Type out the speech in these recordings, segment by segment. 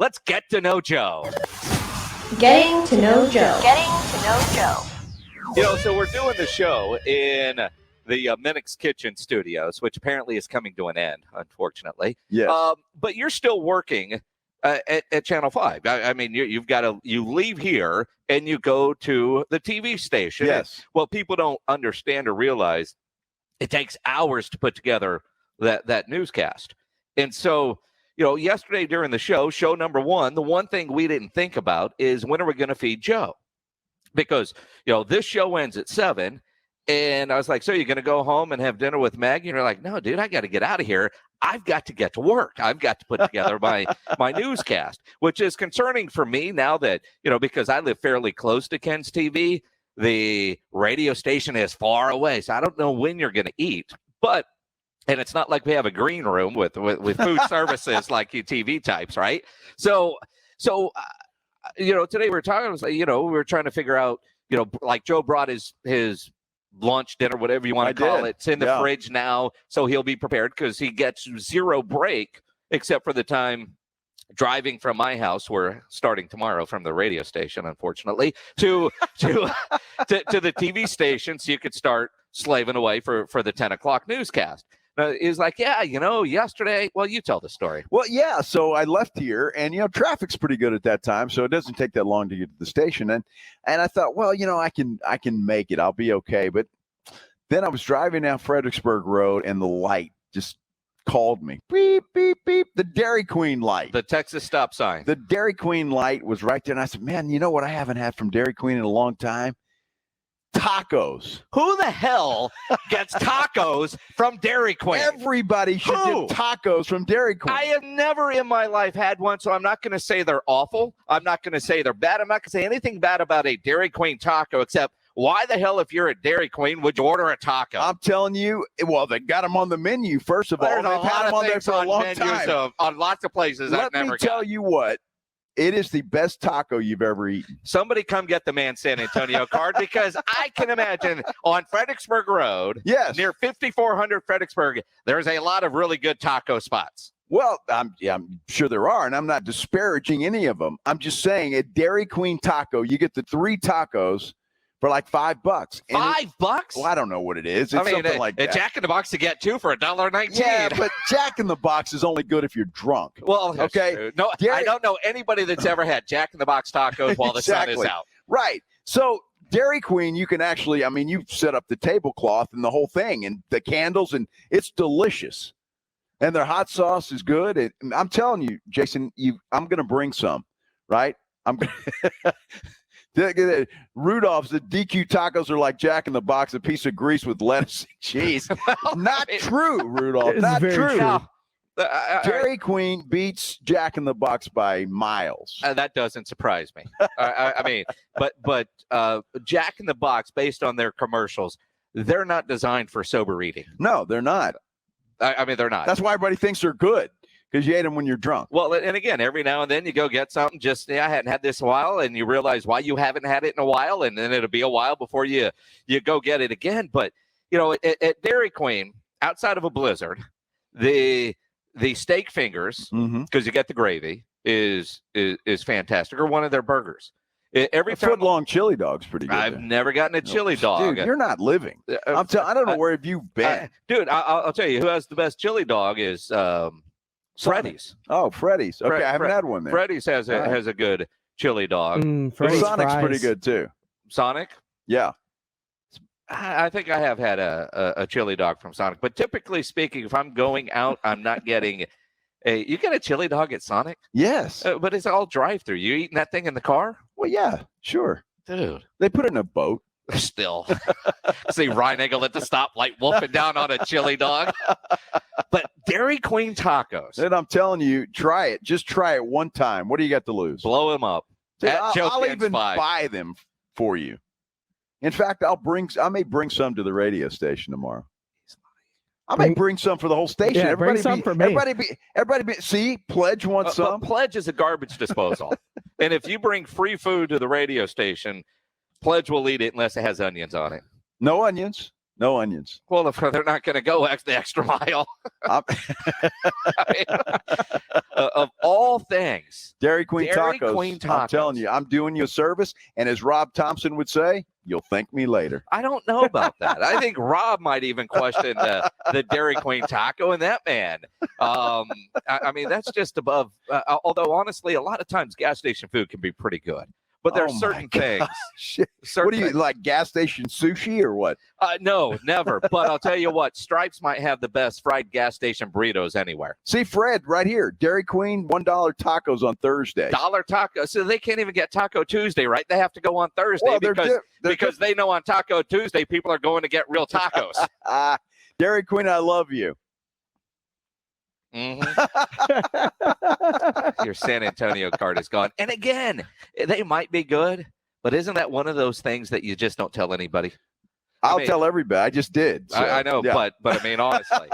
Let's get to know Joe. Getting to know Joe. So we're doing the show in the Minnix Kitchen Studios, which apparently is coming to an end, unfortunately. Yes. But you're still working at Channel 5. I mean, you leave here and you go to the TV station. Yes. Well, people don't understand or realize it takes hours to put together that newscast. And so, yesterday during the show number 1, the one thing we didn't think about is when are we going to feed Joe? Because, this show ends at 7. And I was like, so you're going to go home and have dinner with Meg? And you're like, no, dude, I got to get out of here. I've got to get to work. I've got to put together my newscast, which is concerning for me now that, because I live fairly close to Ken's TV. The radio station is far away. So I don't know when you're going to eat. And it's not like we have a green room with food services like you TV types, right? So today we were talking, I was like, we were trying to figure out, like Joe brought his lunch, dinner, whatever you want to call it. It's in the fridge now, so he'll be prepared because he gets zero break except for the time driving from my house. We're starting tomorrow from the radio station, unfortunately, to the TV station, so you could start slaving away for the 10 o'clock newscast. He's like, yesterday. Well, you tell the story. Well, yeah. So I left here, and traffic's pretty good at that time, so it doesn't take that long to get to the station. And I thought, well, I can make it. I'll be okay. But then I was driving down Fredericksburg Road, and the light just called me. Beep, beep, beep. The Dairy Queen light. The Texas stop sign. The Dairy Queen light was right there, and I said, man, you know what I haven't had from Dairy Queen in a long time? Tacos. Who the hell gets tacos from Dairy Queen? Everybody should get tacos from Dairy Queen. I have never in my life had one, so I'm not going to say they're awful. I'm not going to say they're bad. I'm not going to say anything bad about a Dairy Queen taco, except why the hell, if you're at Dairy Queen, would you order a taco? I'm telling you, well, they got them on the menu, first of all. They've had them on there for a long time. On lots of places Let me tell you what. It is the best taco you've ever eaten. Somebody come get the man San Antonio card, because I can imagine on Fredericksburg Road, near 5400 Fredericksburg, there's a lot of really good taco spots. Well, I'm sure there are, and I'm not disparaging any of them. I'm just saying at Dairy Queen Taco, you get the 3 tacos for like $5. $5? Well, I don't know what it is. It's something like that. Jack in the Box to get 2 for $1.19. Yeah, but Jack in the Box is only good if you're drunk. Well, okay. True. No, I don't know anybody that's ever had Jack in the Box tacos while the sun is out. Right. So Dairy Queen, you can actually, you set up the tablecloth and the whole thing and the candles, and it's delicious. And their hot sauce is good. And I'm telling you, Jason, I'm going to bring some, right? Rudolph's, the DQ tacos are like Jack in the Box, a piece of grease with lettuce and cheese. Not true, Rudolph. Not true. Now, Dairy Queen beats Jack in the Box by miles. That doesn't surprise me. But Jack in the Box, based on their commercials, they're not designed for sober eating. No, they're not. They're not. That's why everybody thinks they're good. Because you ate them when you're drunk. Well, and again, every now and then you go get something. I hadn't had this in a while, and you realize why you haven't had it in a while, and then it'll be a while before you go get it again. But at Dairy Queen, outside of a blizzard, the steak fingers, because you get the gravy, is fantastic. Or one of their burgers. Every foot-long chili dog's pretty good. I've never gotten a chili dog. Dude, you're not living. I don't know where have you been. Dude, I'll tell you who has the best chili dog is Freddy's. Oh, Freddy's. Okay, I haven't had one there. Freddy's has a good chili dog. Sonic's fries. Pretty good too. Sonic? Yeah. I think I have had a chili dog from Sonic. But typically speaking, if I'm going out, I'm not getting you get a chili dog at Sonic? Yes. But it's all drive-through. You eating that thing in the car? Well, yeah, sure. Dude. They put it in a boat. Still. See Reinagel at the stoplight wolfing down on a chili dog. But Dairy Queen tacos. And I'm telling you, try it. Just try it one time. What do you got to lose? Blow them up. Dude, I'll even buy them for you. In fact, I may bring some to the radio station tomorrow. I may bring some for the whole station. Yeah, bring some for me. Everybody, see, Pledge wants some. Pledge is a garbage disposal. And if you bring free food to the radio station, Pledge will eat it unless it has onions on it. No onions. No onions. Well, if they're not going to go the extra mile. I mean, of all things, Dairy Queen tacos. Queen tacos. I'm telling you, I'm doing you a service. And as Rob Thompson would say, you'll thank me later. I don't know about that. I think Rob might even question the Dairy Queen taco and that man. I mean, that's just above. Although, honestly, a lot of times gas station food can be pretty good. But there's certain things. What do you like, gas station sushi or what? No, never. But I'll tell you what, Stripes might have the best fried gas station burritos anywhere. See, Fred, right here, Dairy Queen, $1 tacos on Thursday. $1 tacos. So they can't even get Taco Tuesday, right? They have to go on Thursday well, because they know on Taco Tuesday people are going to get real tacos. Dairy Queen, I love you. Mm-hmm. Your San Antonio card is gone. And again, they might be good, but isn't that one of those things that you just don't tell anybody? I'll tell everybody. I just did. So, I know, yeah. but I mean, honestly,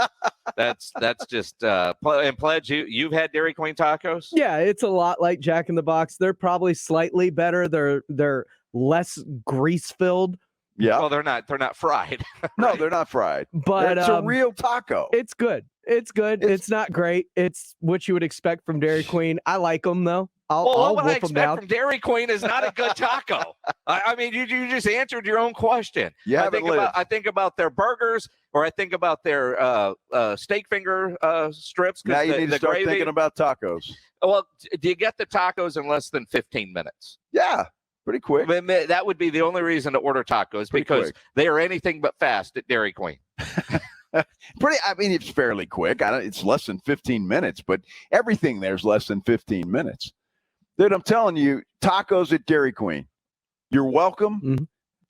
that's just and Pledge, you've had Dairy Queen tacos? Yeah, it's a lot like Jack in the Box. They're probably slightly better. They're less grease filled. Yeah. Well, they're not fried. Right? No, they're not fried. But it's a real taco. It's good. It's good. It's not great. It's what you would expect from Dairy Queen. I like them though. I'll what I whoop them down. expect from Dairy Queen is not a good taco. I mean, you just answered your own question. I think about their burgers, or I think about their steak finger strips. Now you need to start gravy. thinking about tacos. Well, do you get the tacos in less than 15 minutes? Yeah, pretty quick. I mean, that would be the only reason to order tacos, because they are anything but fast at Dairy Queen. I mean, it's fairly quick. It's less than 15 minutes, but everything there's less than 15 minutes. Dude, I'm telling you, tacos at Dairy Queen. You're welcome. Mm-hmm.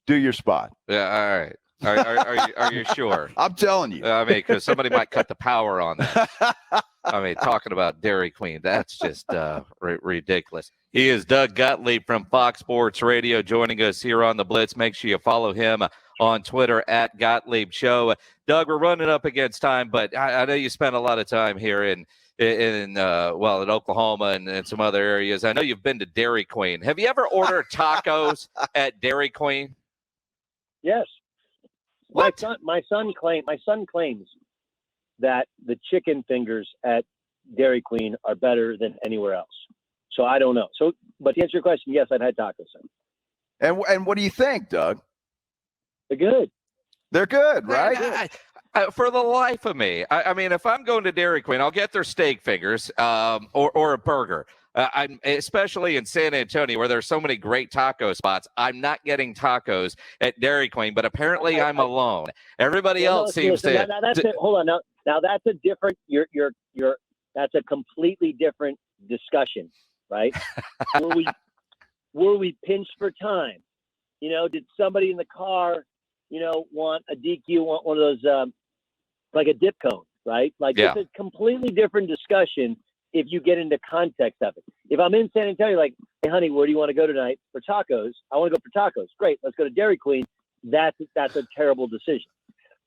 Do your spot. Yeah, all right. Are you sure? I'm telling you. I mean, because somebody might cut the power on that. I mean, talking about Dairy Queen, that's just ridiculous. He is Doug Gottlieb from Fox Sports Radio, joining us here on the Blitz. Make sure you follow him on Twitter at Gottlieb Show. Doug, we're running up against time, but I know you spent a lot of time here in Oklahoma and some other areas. I know you've been to Dairy Queen. Have you ever ordered tacos at Dairy Queen? Yes. What? My son claims that the chicken fingers at Dairy Queen are better than anywhere else. So I don't know. So, but to answer your question, yes, I've had tacos. And what do you think, Doug? They're good. They're good, right? For the life of me, I mean, if I'm going to Dairy Queen, I'll get their steak fingers or a burger. I'm especially in San Antonio, where there's so many great taco spots. I'm not getting tacos at Dairy Queen, but apparently I'm alone. Everybody else seems to. Hold on. Now that's a different. That's a completely different discussion, right? were we pinched for time? Did somebody in the car, want a DQ, want one of those, like a dip cone, right? It's a completely different discussion if you get into context of it. If I'm in San Antonio, like, hey, honey, where do you want to go tonight for tacos? I want to go for tacos. Great, let's go to Dairy Queen. That's a terrible decision.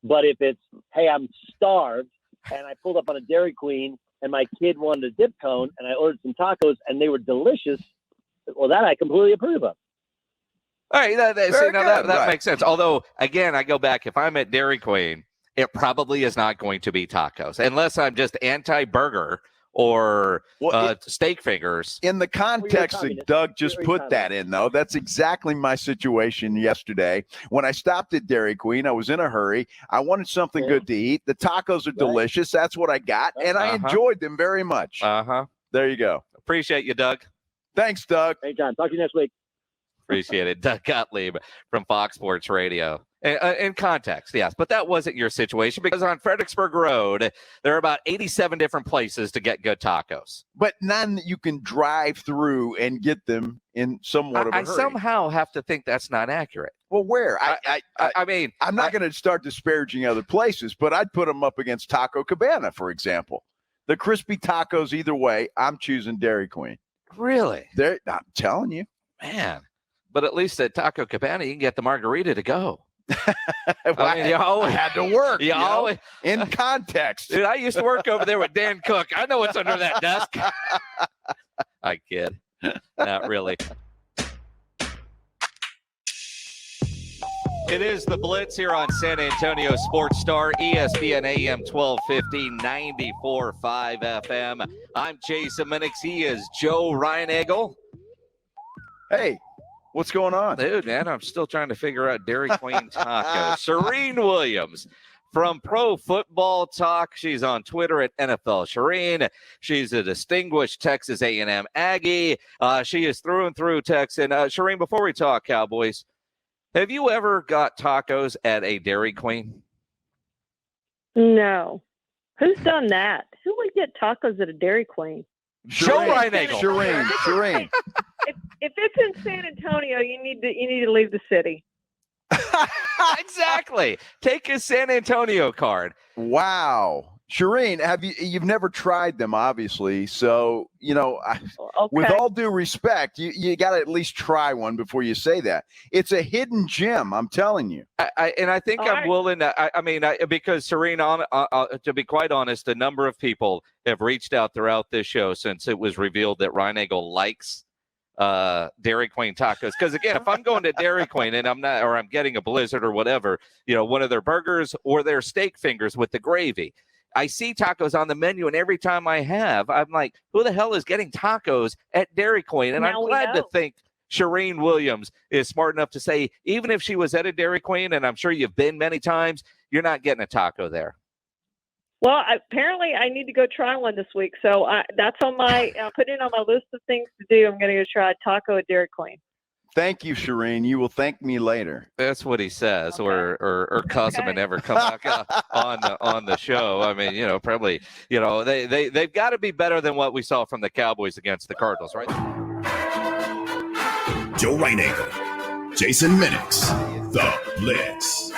But if it's, hey, I'm starved and I pulled up on a Dairy Queen and my kid wanted a dip cone and I ordered some tacos and they were delicious, well, that I completely approve of. All right, that makes sense. Although, again, I go back, if I'm at Dairy Queen, it probably is not going to be tacos, unless I'm just anti-burger or steak fingers. In the context that Doug just put that in, though, that's exactly my situation yesterday. When I stopped at Dairy Queen, I was in a hurry. I wanted something good to eat. The tacos are delicious. That's what I got, and I enjoyed them very much. There you go. Appreciate you, Doug. Thanks, Doug. Hey, John. Talk to you next week. Appreciate it. Doug Gottlieb from Fox Sports Radio. In context, yes, but that wasn't your situation, because on Fredericksburg Road, there are about 87 different places to get good tacos. But none that you can drive through and get them in somewhat of a hurry. I somehow have to think that's not accurate. Well, where? I mean, I'm not going to start disparaging other places, but I'd put them up against Taco Cabana, for example. The crispy tacos, either way, I'm choosing Dairy Queen. Really? I'm telling you. Man. But at least at Taco Cabana, you can get the margarita to go. I mean, you always had to work. You always in context. Dude, I used to work over there with Dan Cook. I know what's under that desk. I kid. Not really. It is the Blitz here on San Antonio Sports Star, ESPN AM 1250, 94.5 FM. I'm Jason Minnix. He is Joe Reinagel. Hey, what's going on? Dude, man, I'm still trying to figure out Dairy Queen tacos. Shireen Williams from Pro Football Talk. She's on Twitter at NFL Shireen. She's a distinguished Texas A&M Aggie. She is through and through Texan. Shireen, before we talk Cowboys, have you ever got tacos at a Dairy Queen? No. Who's done that? Who would get tacos at a Dairy Queen? Joe Reinagel. Shireen. If it's in San Antonio, you need to leave the city. Exactly. Take his San Antonio card. Wow. Shireen, you've never tried them, obviously. So, with all due respect, you got to at least try one before you say that. It's a hidden gem, I'm telling you. I think I'm willing to, because Shireen, to be quite honest, a number of people have reached out throughout this show since it was revealed that Reinagel likes Dairy Queen tacos. Because again, if I'm going to Dairy Queen and I'm getting a Blizzard or whatever, one of their burgers or their steak fingers with the gravy, I see tacos on the menu, and every time I'm like, who the hell is getting tacos at Dairy Queen? And I'm glad to think Shireen Williams is smart enough to say, even if she was at a Dairy Queen, and I'm sure you've been many times, you're not getting a taco there. Well, apparently I need to go try one this week. So that's on my put it on my list of things to do. I'm going to go try a taco at Dairy Queen. Thank you, Shireen. You will thank me later. That's what he says, Okay. or cuss him and never come back on the show. I mean, probably, they've got to be better than what we saw from the Cowboys against the Cardinals, right? Joe Reinagel, Jason Minnix, The Blitz.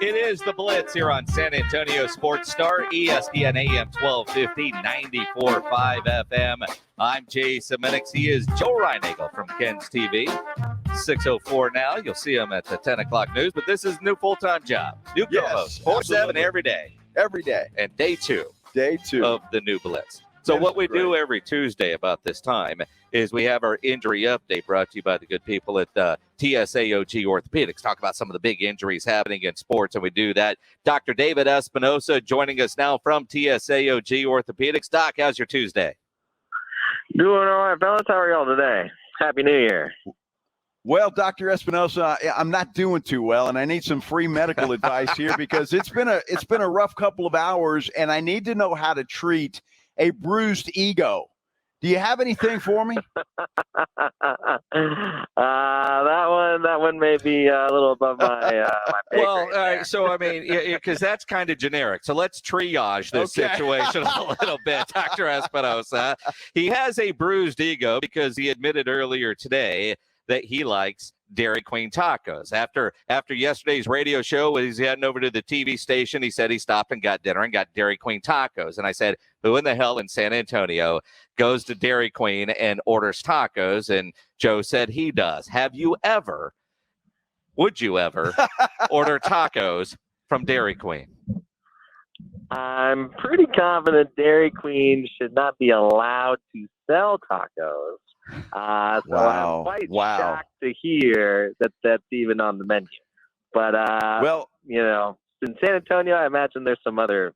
It is the Blitz here on San Antonio Sports Star, ESPN AM 1250, 94.5 FM. I'm Jason Minnix. He is Joe Reinagel from Ken's TV. 6:04 now. You'll see him at the 10 o'clock news, but this is a new full-time job. New co-host, 4/7 every day. Every day. And day two of the new Blitz. So That what is we great. do every Tuesday about this time is we have our injury update brought to you by the good people at TSAOG Orthopedics. Talk about some of the big injuries happening in sports, and we do that. Dr. David Espinosa joining us now from TSAOG Orthopedics. Doc, how's your Tuesday? Doing all right, fellas. How are y'all today? Happy New Year. Well, Dr. Espinosa, I'm not doing too well, and I need some free medical advice here because it's been a rough couple of hours, and I need to know how to treat a bruised ego. Do you have anything for me? That one may be a little above my pay Well, grade all right. there. So, I mean, because that's kind of generic. So let's triage this Okay. situation a little bit, Dr. Espinosa. He has a bruised ego because he admitted earlier today that he likes Dairy Queen tacos. After yesterday's radio show, when he's heading over to the TV station, he said he stopped and got dinner and got Dairy Queen tacos. And I said, who in the hell in San Antonio goes to Dairy Queen and orders tacos? And Joe said he does. Would you ever order tacos from Dairy Queen? I'm pretty confident Dairy Queen should not be allowed to sell tacos. So Wow. I'm quite Wow. shocked to hear that that's even on the menu. But, Well, in San Antonio, I imagine there's some other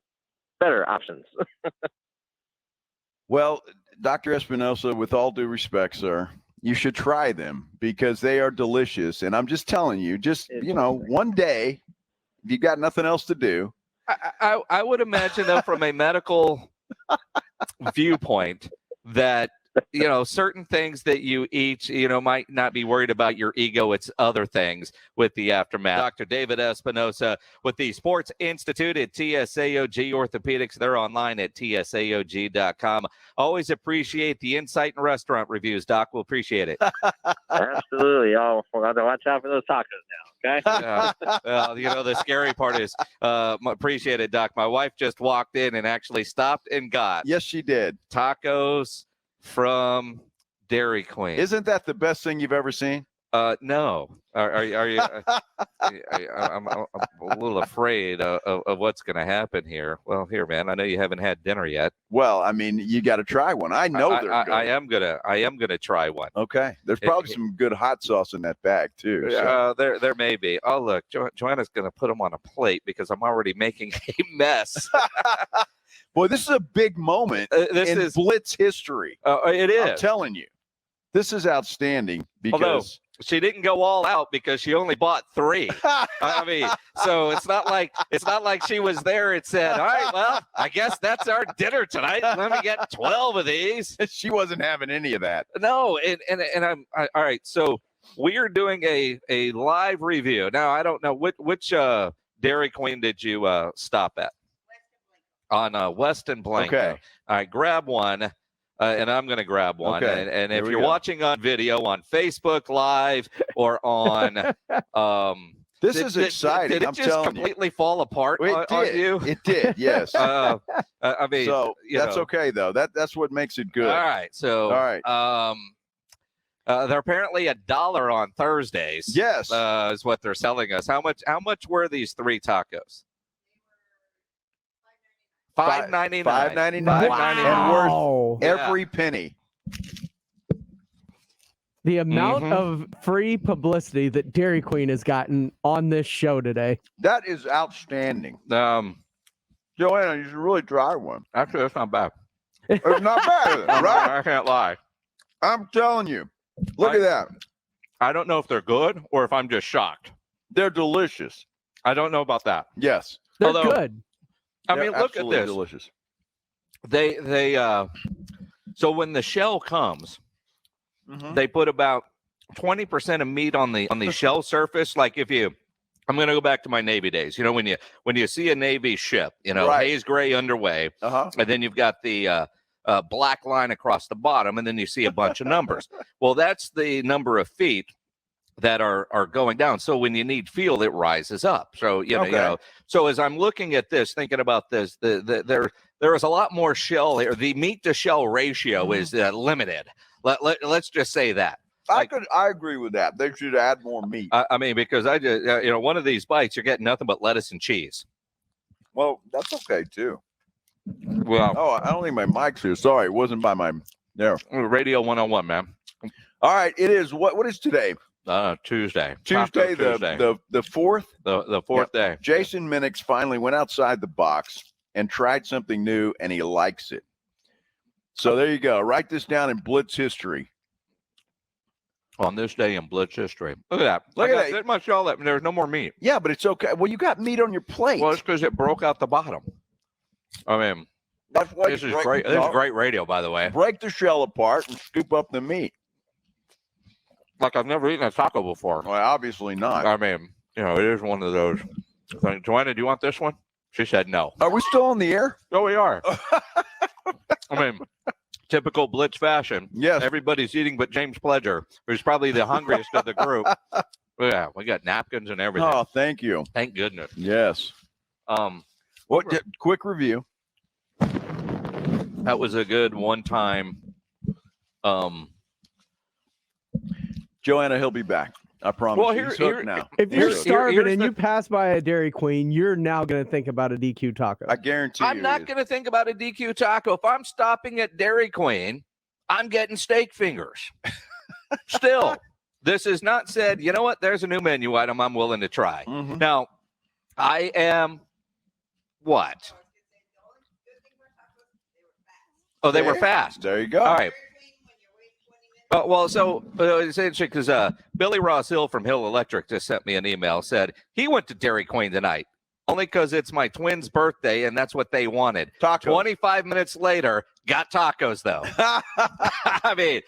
better options. Well, Dr. Espinosa, with all due respect, sir, you should try them because they are delicious. And I'm just telling you, one day, if you got nothing else to do. I would imagine, though, from a medical viewpoint, that certain things that you eat, might not be worried about your ego. It's other things with the aftermath. Dr. David Espinosa with the Sports Institute at TSAOG Orthopedics. They're online at tsaog.com. Always appreciate the insight and restaurant reviews, Doc. We'll appreciate it. Absolutely. I'll have to watch out for those tacos now, okay? Well, the scary part is, appreciate it, Doc. My wife just walked in and actually stopped and got Yes, she did. tacos from Dairy Queen. Isn't that the best thing you've ever seen? No. Are you? I'm a little afraid of what's going to happen here. Well, here, man. I know you haven't had dinner yet. Well, I mean, you got to try one. I know they're good. I am gonna try one. Okay. There's probably some good hot sauce in that bag too. So. There may be. Oh, look, Joanna's gonna put them on a plate because I'm already making a mess. Boy, this is a big moment in Blitz history. It is. I'm telling you, this is outstanding because. Although, she didn't go all out because she only bought 3. I mean, so it's not like she was there and said, "All right, well, I guess that's our dinner tonight. Let me get 12 of these." She wasn't having any of that. No, and I'm all right. So we are doing a live review now. I don't know which Dairy Queen did you stop at? On West and Blanco. Okay. All right, grab one. And I'm going to grab one. Okay. And if you're watching on video on Facebook Live or on this is exciting. Did it I'm just telling completely fall apart you. on you? It did, yes. I mean, so that's okay though. That's what makes it good. All right. So they're apparently $1 on Thursdays. Yes. Is what they're selling us. How much were these 3 tacos? $5.99. $5.99. Wow. And worth every penny. The amount of free publicity that Dairy Queen has gotten on this show today. That is outstanding. Joanna, you should really try one. Actually, that's not bad. It's not bad, right? I can't lie. I'm telling you. Look at that. I don't know if they're good or if I'm just shocked. They're delicious. I don't know about that. Yes. They're good. I mean, look at this. Delicious. They so when the shell comes, they put about 20% of meat on the shell surface. Like I'm going to go back to my Navy days. You know, when you see a Navy ship, you know, haze gray underway, and then you've got the black line across the bottom, and then you see a bunch of numbers. Well, that's the number of feet that are going down. So when you need fuel, it rises up. So you know. So as I'm looking at this, thinking about this, there is a lot more shell here. The meat to shell ratio is limited. Let's just say that. I agree with that. They should add more meat. I mean, because I just one of these bites, you're getting nothing but lettuce and cheese. Well, that's okay too. Well, I don't think my mic's here. Sorry, it wasn't by my there. Radio 101, man. All right, it is. What is today? Tuesday. Tuesday, the fourth. The fourth day. Jason Minnix finally went outside the box and tried something new, and he likes it. So there you go. Write this down in Blitz history. On this day in Blitz history. Look at that. Look at that. Much all that. There's no more meat. Yeah, but it's okay. Well, you got meat on your plate. Well, it's because it broke out the bottom. I mean, that's why this is great. This is great radio, by the way. Break the shell apart and scoop up the meat. Like I've never eaten a taco before. Well, obviously not. I mean, it is one of those things. Joanna, do you want this one? She said no. Are we still on the air? Oh, we are. I mean, typical Blitz fashion. Yes. Everybody's eating but James Pledger, who's probably the hungriest of the group. Yeah, we got napkins and everything. Oh, thank you. Thank goodness. Yes. Quick review. That was a good one-time. Joanna, he'll be back. I promise. Well, now. If you're starving and you pass by a Dairy Queen, you're now going to think about a DQ taco. I guarantee I'm not going to think about a DQ taco. If I'm stopping at Dairy Queen, I'm getting steak fingers. Still, this is not said, you know what, there's a new menu item I'm willing to try. Now, I am what? Oh, they were fast. There you go. All right. Well, so it's interesting because Billy Ross Hill from Hill Electric just sent me an email, said he went to Dairy Queen tonight only because it's my twins' birthday and that's what they wanted. Tacos. 25 minutes later, got tacos though. I mean,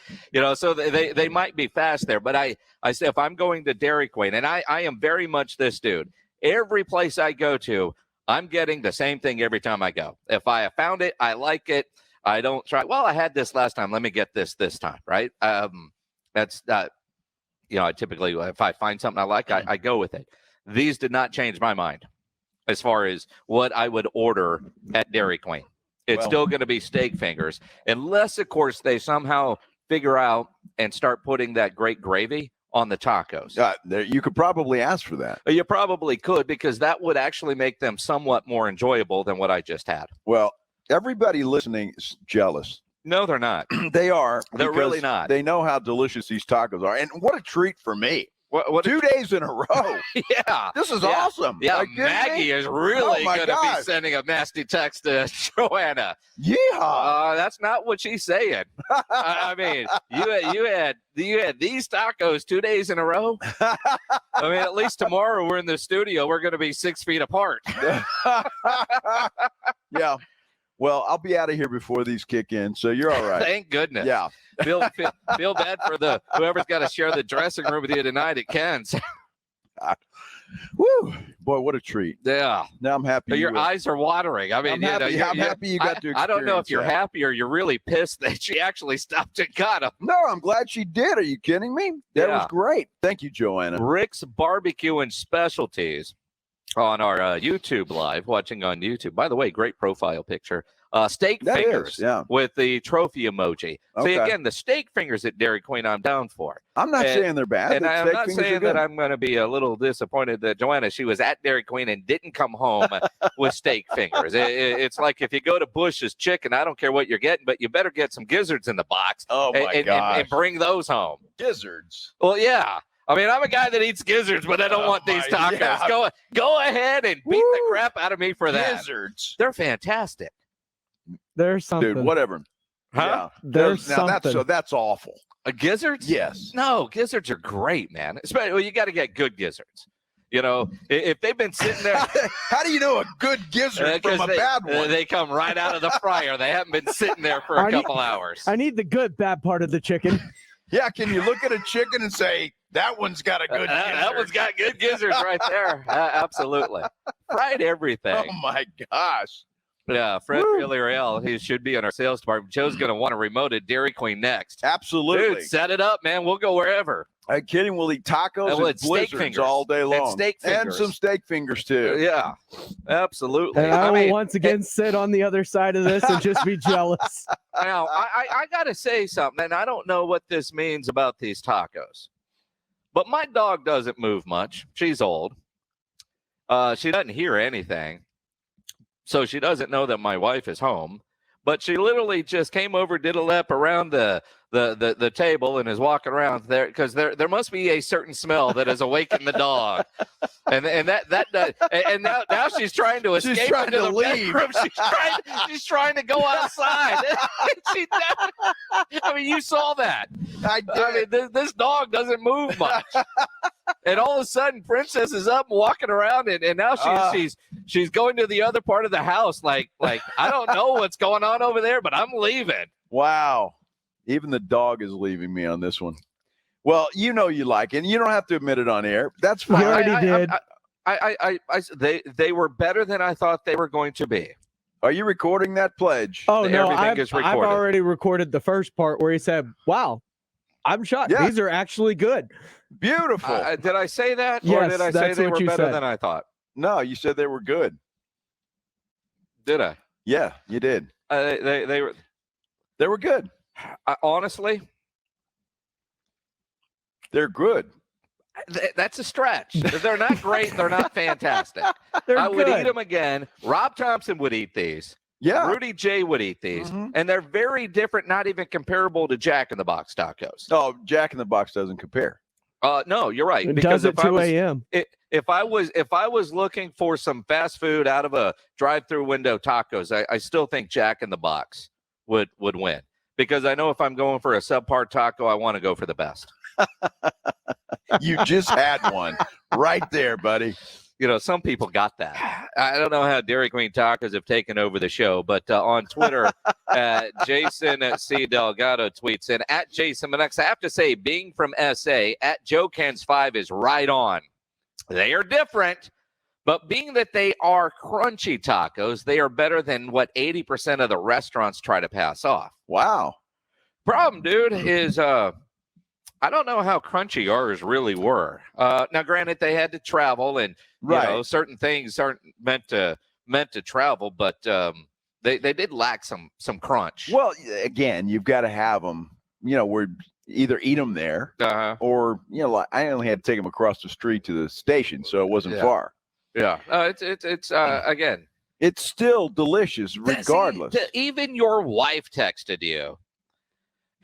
so they might be fast there, but I say if I'm going to Dairy Queen, and I am very much this dude, every place I go to, I'm getting the same thing every time I go. If I have found it, I like it. I don't try. Well, I had this last time. Let me get this time, right? That's I typically, if I find something I like, I go with it. These did not change my mind as far as what I would order at Dairy Queen. It's still going to be steak fingers, unless, of course, they somehow figure out and start putting that great gravy on the tacos. You could probably ask for that. You probably could, because that would actually make them somewhat more enjoyable than what I just had. Well, everybody listening is jealous. No, they're not. They are. They're really not. They know how delicious these tacos are. And what a treat for me. What 2 days in a row. Yeah. This is awesome. Yeah, Are you kidding Maggie me? is really Oh, my going to be gosh. sending a nasty text to Joanna. Yeehaw. That's not what she's saying. I mean, you had these tacos 2 days in a row. I mean, at least tomorrow we're in the studio. We're going to be 6 feet apart. Yeah. Well, I'll be out of here before these kick in, so you're all right. Thank goodness. Yeah. Feel bad for whoever's got to share the dressing room with you tonight at Ken's. Woo. Boy, what a treat. Yeah. Now I'm happy. Your eyes are watering. I mean, I'm happy you got to experience I don't know if you're that. happy or you're really pissed that she actually stopped and got him. No, I'm glad she did. Are you kidding me? That was great. Thank you, Joanna. Rick's Barbecue and Specialties on our YouTube live, watching on YouTube. By the way, great profile picture. Steak That fingers is, yeah. with the trophy emoji. Okay. See, again, the steak fingers at Dairy Queen I'm down for. I'm not saying they're bad. And The I'm steak not fingers are saying good. that I'm going to be a little disappointed that Joanna, she was at Dairy Queen and didn't come home with steak fingers. It's like if you go to Bush's Chicken, I don't care what you're getting, but you better get some gizzards in the box. Oh, my gosh. And bring those home. Gizzards. Well, yeah. I mean, I'm a guy that eats gizzards, but I don't want these tacos. yeah. Go ahead and beat the crap out of me for that. Gizzards. They're fantastic. There's something. Dude, whatever. Huh? Yeah. There's now something. that's awful. Gizzards? Yes. No, gizzards are great, man. Especially, well, you got to get good gizzards. You know, if they've been sitting there. How do you know a good gizzard from a bad one? They come right out of the fryer. They haven't been sitting there for a couple hours. I need the good, bad part of the chicken. Yeah, can you look at a chicken and say, that one's got a good gizzard? That one's got good gizzards right there. Absolutely. Fried everything. Oh, my gosh. Yeah, Fred Villarreal, he should be in our sales department. Joe's going to want to remote at Dairy Queen next. Absolutely. Dude, set it up, man. We'll go wherever. Are you kidding? We'll eat tacos And we'll and eat steak blizzards fingers. all day long. And steak fingers. And some steak fingers, too. Yeah, absolutely. And I will mean, once again sit on the other side of this and just be jealous. now, I got to say something, and I don't know what this means about these tacos, but my dog doesn't move much. She's old. She doesn't hear anything. So she doesn't know that my wife is home, but she literally just came over, did a lap around the table, and is walking around there because there must be a certain smell that has awakened the dog, and now she's trying to escape She's trying into to the leave. bedroom. She's trying to go outside. I mean, you saw that. I mean, this dog doesn't move much. And all of a sudden, Princess is up and walking around, and now she's going to the other part of the house. Like I don't know what's going on over there, but I'm leaving. Wow. Even the dog is leaving me on this one. Well, you know you like it, and you don't have to admit it on air. That's fine. You already did. They were better than I thought they were going to be. Are you recording that pledge? Oh, no, Everything is I've recorded. already recorded the first part where he said, wow, I'm shocked. Yeah. These are actually good. Beautiful. Did I say that, or Yes, did I say that's they what were you better said. than I thought? No, you said they were good. Did I? Yeah, you did. They were. They were good. Honestly, They're good. that's a stretch. They're not great. They're not fantastic. They're I would good. eat them again. Rob Thompson would eat these. Yeah. Rudy J would eat these. Mhm. And they're very different, not even comparable to Jack in the Box tacos. Oh, Jack in the Box doesn't compare. No, you're right. It Because does at 2 a.m. if I was looking for some fast food out of a drive-through window tacos, I still think Jack in the Box would win. Because I know if I'm going for a subpar taco, I want to go for the best. You just had one right there, buddy. You know, some people got that. I don't know how Dairy Queen tacos have taken over the show, but on Twitter, Jason C. Delgado tweets in, at Jason Minnix, I have to say, being from SA, at Joe Cans 5 is right on. They are different, but being that they are crunchy tacos, they are better than what 80% of the restaurants try to pass off. Wow. Problem, dude, is I don't know how crunchy ours really were. Now, granted, they had to travel, and you know, certain things aren't meant to travel, but they did lack some crunch. Well, again, you've got to have them. You know, where either eat them there or, like I only had to take them across the street to the station, so it wasn't far. Yeah. It's again. It's still delicious regardless. See, even your wife texted you.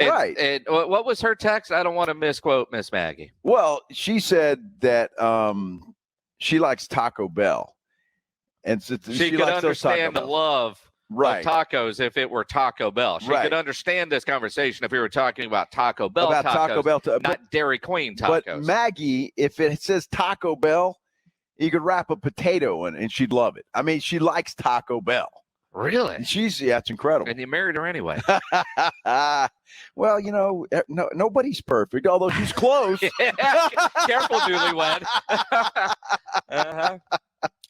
Right. And what was her text? I don't want to misquote Miss Maggie. Well, she said that she likes Taco Bell. And so she could understand the love of tacos if it were Taco Bell. She could understand this conversation if we were talking about Taco Bell tacos, not Dairy Queen tacos. But Maggie, if it says Taco Bell, you could wrap a potato in it and she'd love it. I mean, she likes Taco Bell. Really? It's incredible. And you married her anyway. Well, nobody's perfect, although she's close. Careful, newlywed.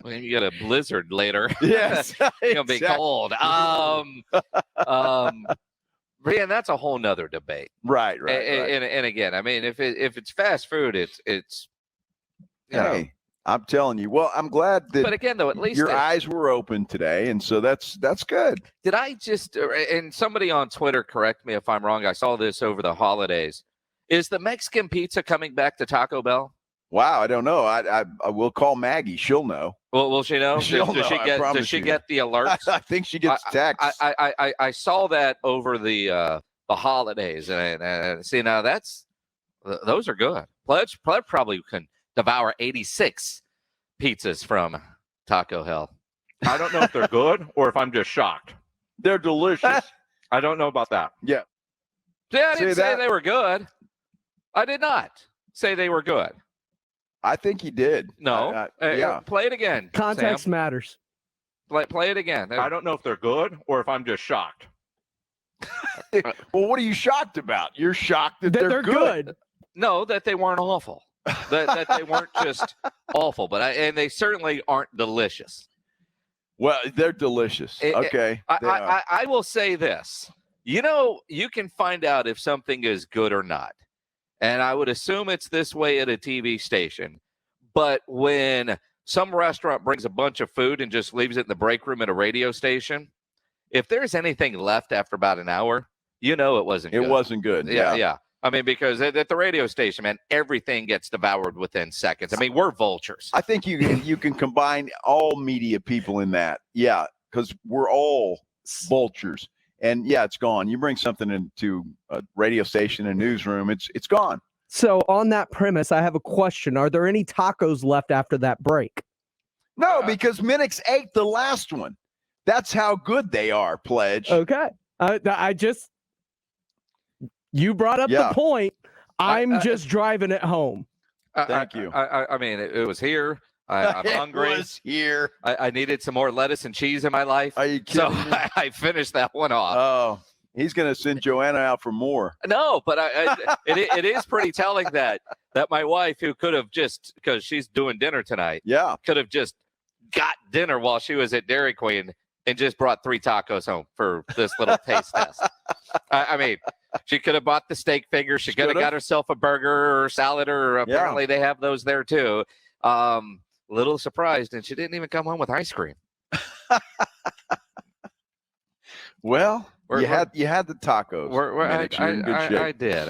Well, you get a blizzard later. Yes. It's going to be cold. Man, that's a whole nother debate. Right. And again, I mean, if it's fast food, it's you know. I'm telling you. Well, I'm glad that. But again, though, at least your eyes were open today, and so that's good. Did I just? And somebody on Twitter, correct me if I'm wrong. I saw this over the holidays. Is the Mexican pizza coming back to Taco Bell? Wow, I don't know. I will call Maggie. She'll know. Well, will she know? Does she get the alerts? I think she gets texts. I saw that over the holidays, and see now those are good. Pledge probably can devour 86 pizzas from Taco Hell. I don't know if they're good or if I'm just shocked. They're delicious. I don't know about that. Yeah. I didn't say they were good. I did not say they were good. I think he did. No. Play it again. Context matters. Play it again. I don't know if they're good or if I'm just shocked. Well, what are you shocked about? You're shocked that they're good. No, that they weren't awful. that they weren't just awful, and they certainly aren't delicious. Well, they're delicious. Okay. I will say this. You can find out if something is good or not. And I would assume it's this way at a TV station. But when some restaurant brings a bunch of food and just leaves it in the break room at a radio station, if there's anything left after about an hour, it wasn't good. It wasn't good. Yeah. I mean, because at the radio station, man, everything gets devoured within seconds. I mean, we're vultures. I think you can combine all media people in that. Yeah, because we're all vultures. And it's gone. You bring something into a radio station, a newsroom, it's gone. So on that premise, I have a question. Are there any tacos left after that break? No, because Minnix ate the last one. That's how good they are, Pledge. Okay. You brought up the point. I'm just driving it home. Thank you. I mean, it was here. I'm hungry. It was here. I needed some more lettuce and cheese in my life. Are you kidding me? So I finished that one off. Oh, he's going to send Joanna out for more. No, but it is pretty telling that my wife, who could have just, because she's doing dinner tonight, could have just got dinner while she was at Dairy Queen and just brought 3 tacos home for this little taste test. I mean, she could have bought the steak fingers. She could have got herself a burger or salad, or apparently they have those there too. Little surprised, and she didn't even come home with ice cream. Well, you had the tacos. I did.